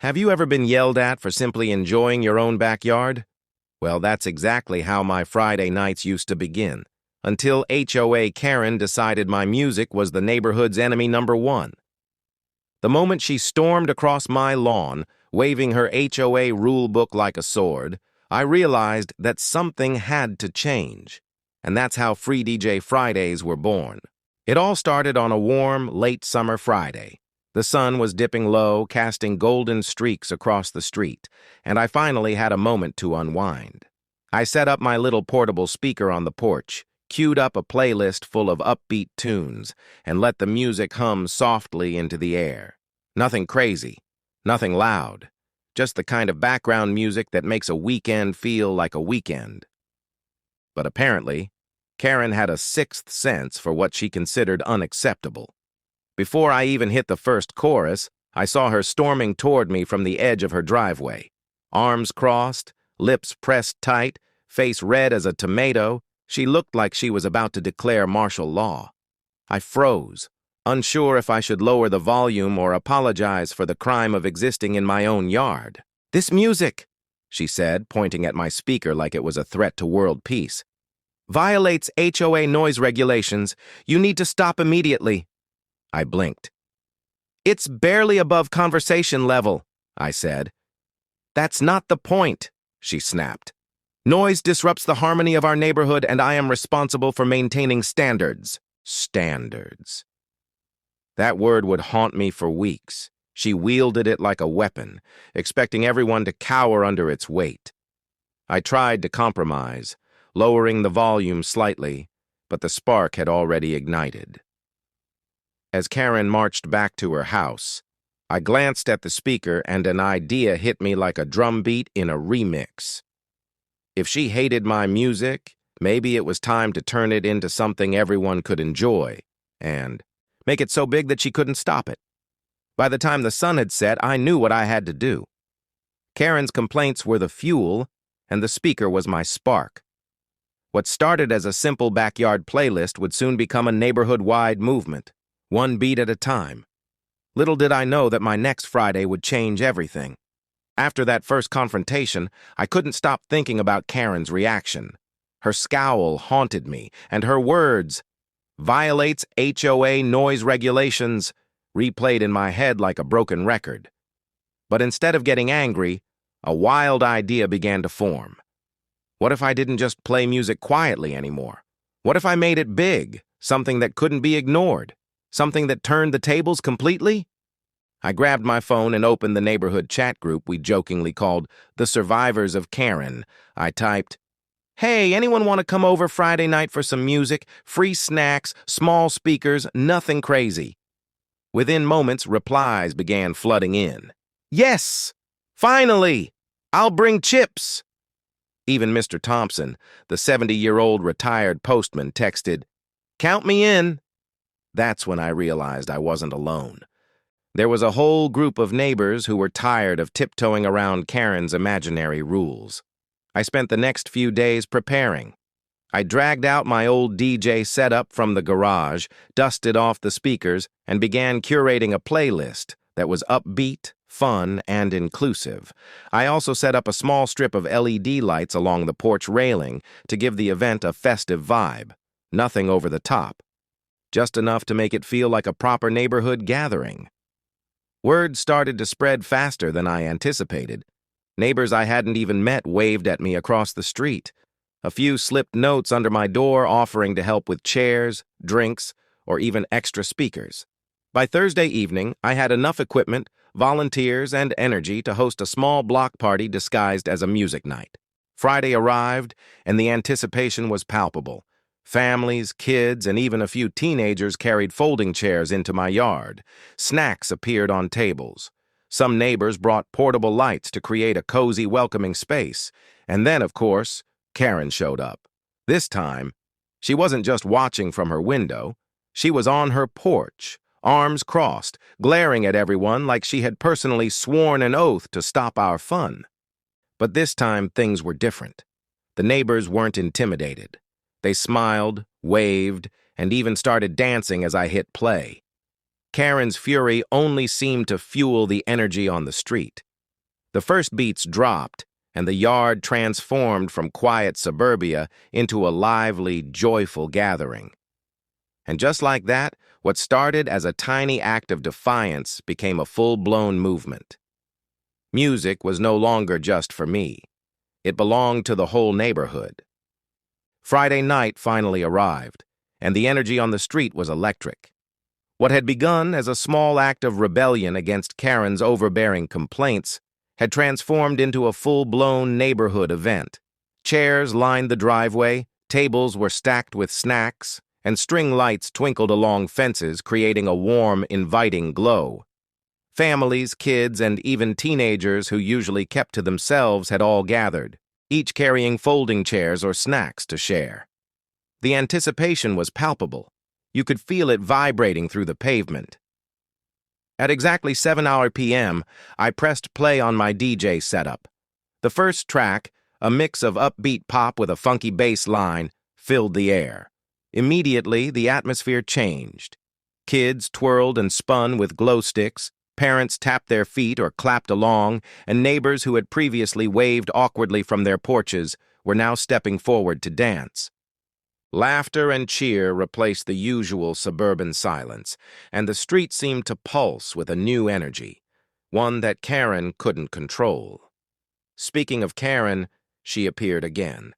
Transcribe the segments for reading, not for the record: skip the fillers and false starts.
Have you ever been yelled at for simply enjoying your own backyard? Well, that's exactly how my Friday nights used to begin, until HOA Karen decided my music was the neighborhood's enemy number one. The moment she stormed across my lawn, waving her HOA rule book like a sword, I realized that something had to change. And that's how Free DJ Fridays were born. It all started on a warm, late summer Friday. The sun was dipping low, casting golden streaks across the street, and I finally had a moment to unwind. I set up my little portable speaker on the porch, queued up a playlist full of upbeat tunes, and let the music hum softly into the air. Nothing crazy, nothing loud, just the kind of background music that makes a weekend feel like a weekend. But apparently, Karen had a sixth sense for what she considered unacceptable. Before I even hit the first chorus, I saw her storming toward me from the edge of her driveway. Arms crossed, lips pressed tight, face red as a tomato, she looked like she was about to declare martial law. I froze, unsure if I should lower the volume or apologize for the crime of existing in my own yard. "This music," she said, pointing at my speaker like it was a threat to world peace, "violates HOA noise regulations. You need to stop immediately." I blinked. "It's barely above conversation level," I said. "That's not the point," she snapped. "Noise disrupts the harmony of our neighborhood, and I am responsible for maintaining standards." Standards. That word would haunt me for weeks. She wielded it like a weapon, expecting everyone to cower under its weight. I tried to compromise, lowering the volume slightly, but the spark had already ignited. As Karen marched back to her house, I glanced at the speaker and an idea hit me like a drumbeat in a remix. If she hated my music, maybe it was time to turn it into something everyone could enjoy, and make it so big that she couldn't stop it. By the time the sun had set, I knew what I had to do. Karen's complaints were the fuel, and the speaker was my spark. What started as a simple backyard playlist would soon become a neighborhood-wide movement, one beat at a time. Little did I know that my next Friday would change everything. After that first confrontation, I couldn't stop thinking about Karen's reaction. Her scowl haunted me, and her words, "violates HOA noise regulations," replayed in my head like a broken record. But instead of getting angry, a wild idea began to form. What if I didn't just play music quietly anymore? What if I made it big, something that couldn't be ignored? Something that turned the tables completely? I grabbed my phone and opened the neighborhood chat group we jokingly called the Survivors of Karen. I typed, "Hey, anyone want to come over Friday night for some music, free snacks, small speakers, nothing crazy?" Within moments, replies began flooding in. "Yes! Finally! I'll bring chips!" Even Mr. Thompson, the 70-year-old retired postman, texted, "Count me in." That's when I realized I wasn't alone. There was a whole group of neighbors who were tired of tiptoeing around Karen's imaginary rules. I spent the next few days preparing. I dragged out my old DJ setup from the garage, dusted off the speakers, and began curating a playlist that was upbeat, fun, and inclusive. I also set up a small strip of LED lights along the porch railing to give the event a festive vibe. Nothing over the top. Just enough to make it feel like a proper neighborhood gathering. Word started to spread faster than I anticipated. Neighbors I hadn't even met waved at me across the street. A few slipped notes under my door offering to help with chairs, drinks, or even extra speakers. By Thursday evening, I had enough equipment, volunteers, and energy to host a small block party disguised as a music night. Friday arrived, and the anticipation was palpable. Families, kids, and even a few teenagers carried folding chairs into my yard. Snacks appeared on tables. Some neighbors brought portable lights to create a cozy, welcoming space. And then, of course, Karen showed up. This time, she wasn't just watching from her window. She was on her porch, arms crossed, glaring at everyone like she had personally sworn an oath to stop our fun. But this time, things were different. The neighbors weren't intimidated. They smiled, waved, and even started dancing as I hit play. Karen's fury only seemed to fuel the energy on the street. The first beats dropped, and the yard transformed from quiet suburbia into a lively, joyful gathering. And just like that, what started as a tiny act of defiance became a full-blown movement. Music was no longer just for me. It belonged to the whole neighborhood. Friday night finally arrived, and the energy on the street was electric. What had begun as a small act of rebellion against Karen's overbearing complaints had transformed into a full-blown neighborhood event. Chairs lined the driveway, tables were stacked with snacks, and string lights twinkled along fences, creating a warm, inviting glow. Families, kids, and even teenagers who usually kept to themselves had all gathered, each carrying folding chairs or snacks to share. The anticipation was palpable. You could feel it vibrating through the pavement. At exactly 7 p.m., I pressed play on my DJ setup. The first track, a mix of upbeat pop with a funky bass line, filled the air. Immediately, the atmosphere changed. Kids twirled and spun with glow sticks, parents tapped their feet or clapped along, and neighbors who had previously waved awkwardly from their porches were now stepping forward to dance. Laughter and cheer replaced the usual suburban silence, and the street seemed to pulse with a new energy, one that Karen couldn't control. Speaking of Karen, she appeared again.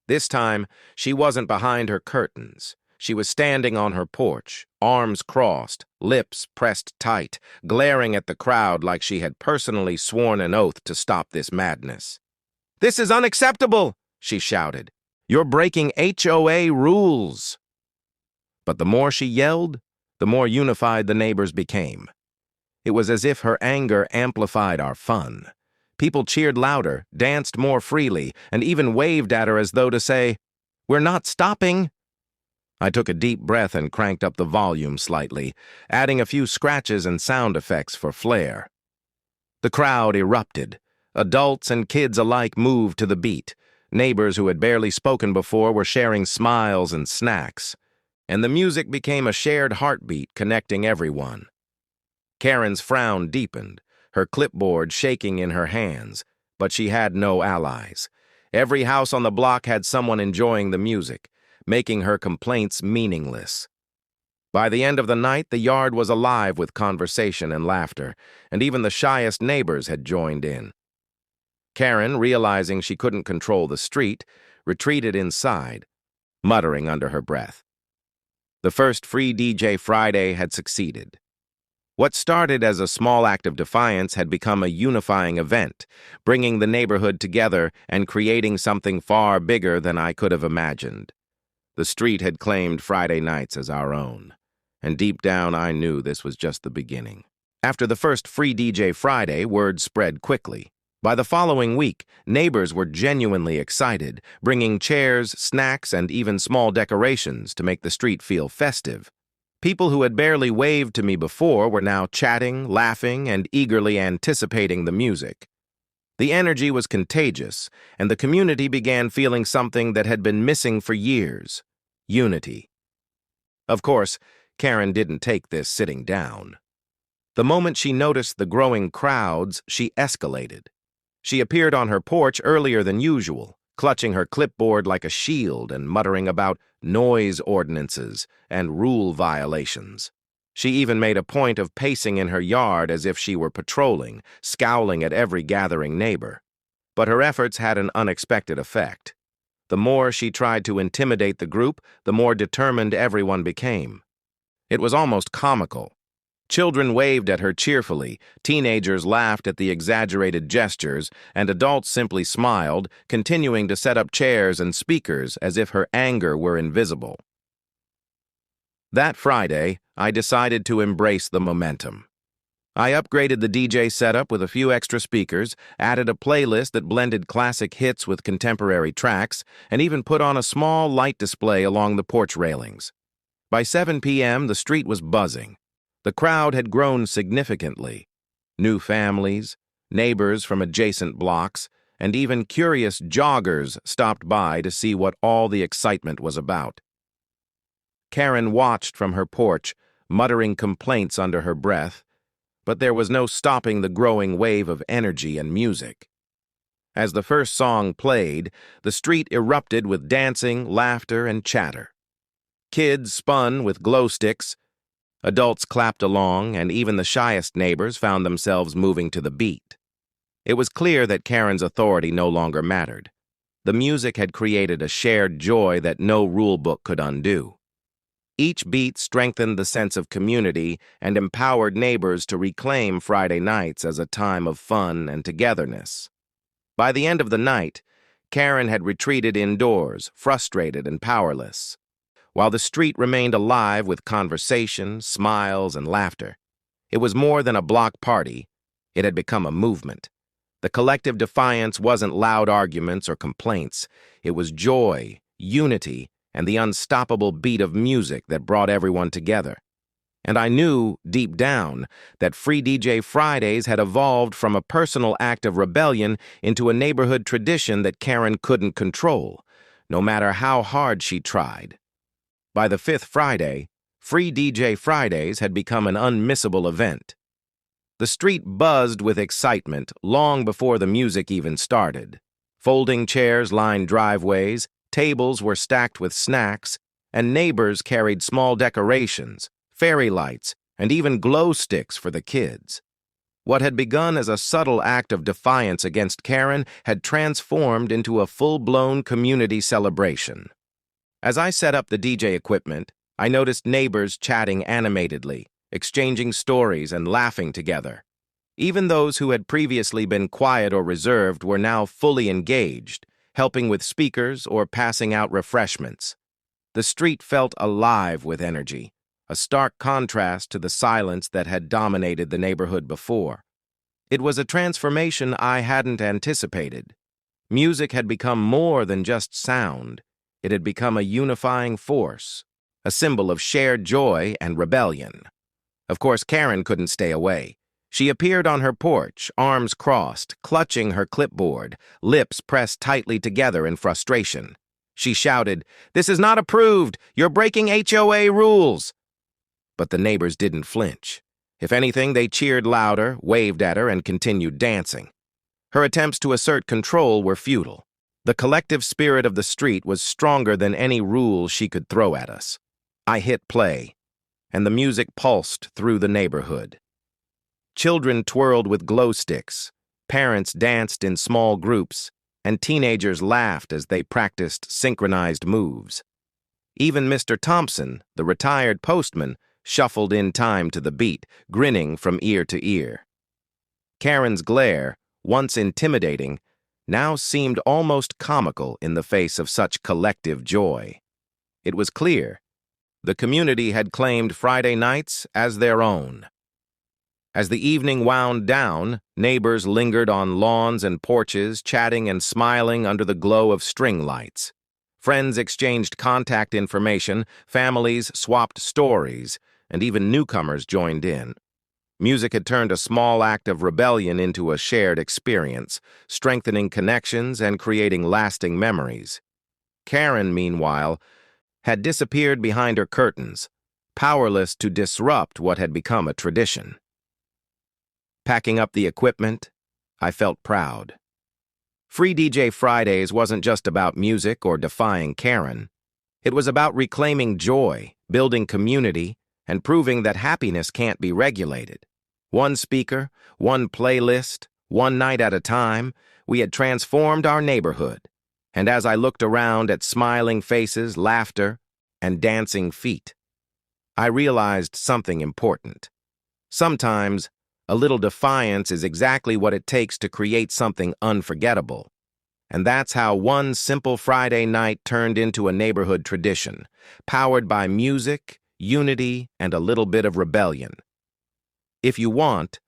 This time, she wasn't behind her curtains. She was standing on her porch, arms crossed, lips pressed tight, glaring at the crowd like she had personally sworn an oath to stop this madness. "This is unacceptable!" she shouted. "You're breaking HOA rules!" But the more she yelled, the more unified the neighbors became. It was as if her anger amplified our fun. People cheered louder, danced more freely, and even waved at her as though to say, "We're not stopping!" I took a deep breath and cranked up the volume slightly, adding a few scratches and sound effects for flair. The crowd erupted. Adults and kids alike moved to the beat. Neighbors who had barely spoken before were sharing smiles and snacks, and the music became a shared heartbeat connecting everyone. Karen's frown deepened, her clipboard shaking in her hands, but she had no allies. Every house on the block had someone enjoying the music, making her complaints meaningless. By the end of the night, the yard was alive with conversation and laughter, and even the shyest neighbors had joined in. Karen, realizing she couldn't control the street, retreated inside, muttering under her breath. The first Free DJ Friday had succeeded. What started as a small act of defiance had become a unifying event, bringing the neighborhood together and creating something far bigger than I could have imagined. The street had claimed Friday nights as our own, and deep down I knew this was just the beginning. After the first Free DJ Friday, word spread quickly. By the following week, neighbors were genuinely excited, bringing chairs, snacks, and even small decorations to make the street feel festive. People who had barely waved to me before were now chatting, laughing, and eagerly anticipating the music. The energy was contagious, and the community began feeling something that had been missing for years: unity. Of course, Karen didn't take this sitting down. The moment she noticed the growing crowds, she escalated. She appeared on her porch earlier than usual, clutching her clipboard like a shield and muttering about noise ordinances and rule violations. She even made a point of pacing in her yard as if she were patrolling, scowling at every gathering neighbor. But her efforts had an unexpected effect. The more she tried to intimidate the group, the more determined everyone became. It was almost comical. Children waved at her cheerfully, teenagers laughed at the exaggerated gestures, and adults simply smiled, continuing to set up chairs and speakers as if her anger were invisible. That Friday, I decided to embrace the momentum. I upgraded the DJ setup with a few extra speakers, added a playlist that blended classic hits with contemporary tracks, and even put on a small light display along the porch railings. By 7 p.m., the street was buzzing. The crowd had grown significantly. New families, neighbors from adjacent blocks, and even curious joggers stopped by to see what all the excitement was about. Karen watched from her porch, muttering complaints under her breath, but there was no stopping the growing wave of energy and music. As the first song played, the street erupted with dancing, laughter, and chatter. Kids spun with glow sticks, adults clapped along, and even the shyest neighbors found themselves moving to the beat. It was clear that Karen's authority no longer mattered. The music had created a shared joy that no rulebook could undo. Each beat strengthened the sense of community and empowered neighbors to reclaim Friday nights as a time of fun and togetherness. By the end of the night, Karen had retreated indoors, frustrated and powerless, while the street remained alive with conversation, smiles, and laughter. It was more than a block party. It had become a movement. The collective defiance wasn't loud arguments or complaints. It was joy, unity, and the unstoppable beat of music that brought everyone together. And I knew, deep down, that Free DJ Fridays had evolved from a personal act of rebellion into a neighborhood tradition that Karen couldn't control, no matter how hard she tried. By the fifth Friday, Free DJ Fridays had become an unmissable event. The street buzzed with excitement long before the music even started. Folding chairs lined driveways, tables were stacked with snacks, and neighbors carried small decorations, fairy lights, and even glow sticks for the kids. What had begun as a subtle act of defiance against Karen had transformed into a full-blown community celebration. As I set up the DJ equipment, I noticed neighbors chatting animatedly, exchanging stories and laughing together. Even those who had previously been quiet or reserved were now fully engaged, helping with speakers or passing out refreshments. The street felt alive with energy, a stark contrast to the silence that had dominated the neighborhood before. It was a transformation I hadn't anticipated. Music had become more than just sound. It had become a unifying force, a symbol of shared joy and rebellion. Of course, Karen couldn't stay away. She appeared on her porch, arms crossed, clutching her clipboard, lips pressed tightly together in frustration. She shouted, "This is not approved! You're breaking HOA rules!" But the neighbors didn't flinch. If anything, they cheered louder, waved at her, and continued dancing. Her attempts to assert control were futile. The collective spirit of the street was stronger than any rule she could throw at us. I hit play, and the music pulsed through the neighborhood. Children twirled with glow sticks, parents danced in small groups, and teenagers laughed as they practiced synchronized moves. Even Mr. Thompson, the retired postman, shuffled in time to the beat, grinning from ear to ear. Karen's glare, once intimidating, now seemed almost comical in the face of such collective joy. It was clear. The community had claimed Friday nights as their own. As the evening wound down, neighbors lingered on lawns and porches, chatting and smiling under the glow of string lights. Friends exchanged contact information, families swapped stories, and even newcomers joined in. Music had turned a small act of rebellion into a shared experience, strengthening connections and creating lasting memories. Karen, meanwhile, had disappeared behind her curtains, powerless to disrupt what had become a tradition. Packing up the equipment, I felt proud. Free DJ Fridays wasn't just about music or defying Karen. It was about reclaiming joy, building community, and proving that happiness can't be regulated. One speaker, one playlist, one night at a time, we had transformed our neighborhood. And as I looked around at smiling faces, laughter, and dancing feet, I realized something important. Sometimes, a little defiance is exactly what it takes to create something unforgettable. And that's how one simple Friday night turned into a neighborhood tradition, powered by music, unity, and a little bit of rebellion. If you want,